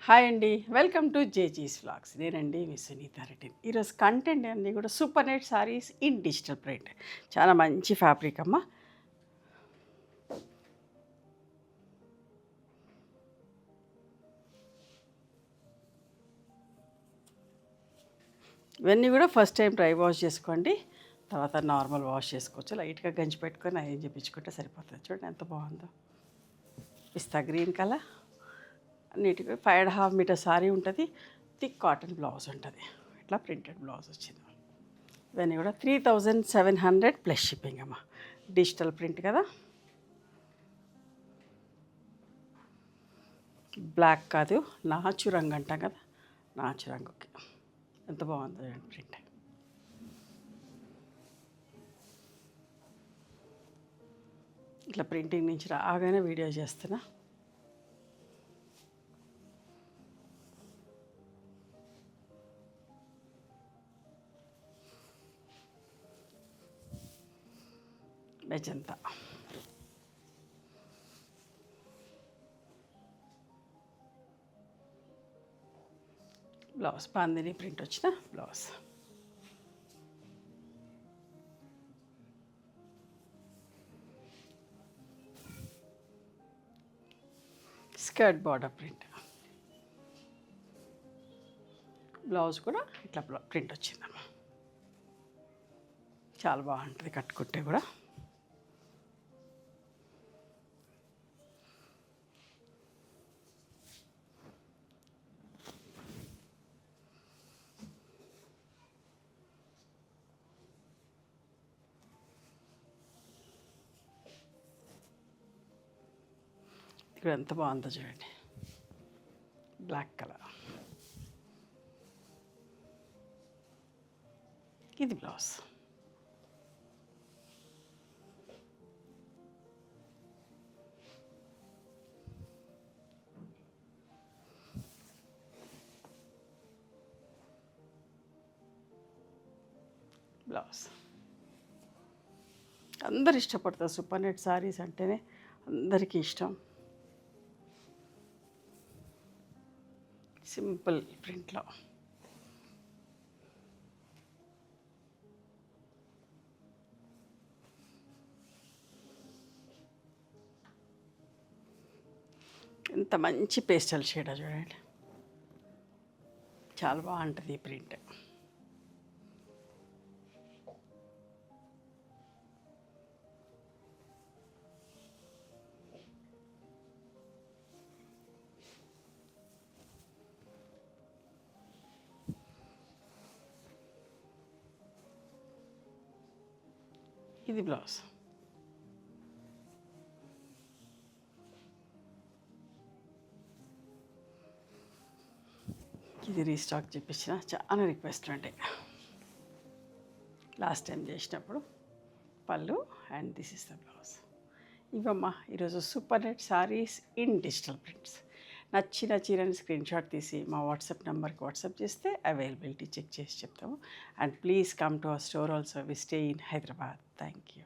Hi అండి, welcome to జేజీస్ vlogs. నేనండి మీ సునీత రెడ్డి. ఈరోజు కంటెంట్ అన్నీ కూడా super net sarees in digital print. చాలా మంచి ఫ్యాబ్రిక్ అమ్మ. ఇవన్నీ కూడా ఫస్ట్ టైం డ్రై వాష్ చేసుకోండి, తర్వాత నార్మల్ వాష్ చేసుకోవచ్చు. లైట్గా గంజి పెట్టుకొని అవి చేయించుకుంటే సరిపోతుంది. చూడండి ఎంత బాగుందో. పిస్తా గ్రీన్ కలర్, నీట్గా 5.5 మీటర్ సారీ ఉంటుంది. థిక్ కాటన్ బ్లౌజ్ ఉంటుంది. ఇట్లా ప్రింటెడ్ బ్లౌజ్ వచ్చింది. ఇవన్నీ కూడా 3700 ప్లస్ షిప్పింగ్ అమ్మ. డిజిటల్ ప్రింట్ కదా, బ్లాక్ కాదు, నాచు రంగు అంటాం కదా, నాచు రంగుకి ఎంత బాగుందో ప్రింట్. ఇట్లా ప్రింటింగ్ నుంచి రాగానే వీడియో చేస్తున్నా. మెజంతా, బ్లౌజ్ బాందిని ప్రింట్ వచ్చిన blouse. Skirt border print, blouse కూడా ఇట్లా ప్రింట్ వచ్చిందమ్మా. చాలా బాగుంటుంది కట్టుకుంటే కూడా. ఇక్కడ ఎంత బాగుందో చూడండి, బ్లాక్ కలర్. ఇది బ్లౌజ్. బ్లౌజ్ అందరు ఇష్టపడతారు. సూపర్ నెట్ సారీస్ అంటేనే అందరికీ ఇష్టం. సింపుల్ ప్రింట్లో ఎంత మంచి పేస్టల్ షేడ్ చూడండి, చాలా బాగుంటుంది ఈ ప్రింట్. ఇది బ్లౌజ్. ఇది రీస్టాక్ చేపించిన, చాలా రిక్వెస్ట్ ఉండే లాస్ట్ టైం చేసినప్పుడు. పళ్ళు and this is the blouse. ఇవమ్మా ఈరోజు super net sarees in digital prints. నచ్చిన చీరని స్క్రీన్ షాట్ తీసి మా వాట్సాప్ నెంబర్కి వాట్సాప్ చేస్తే అవైలబిలిటీ చెక్ చేసి చెప్తాము. And please come to our store also. We stay in Hyderabad. Thank you.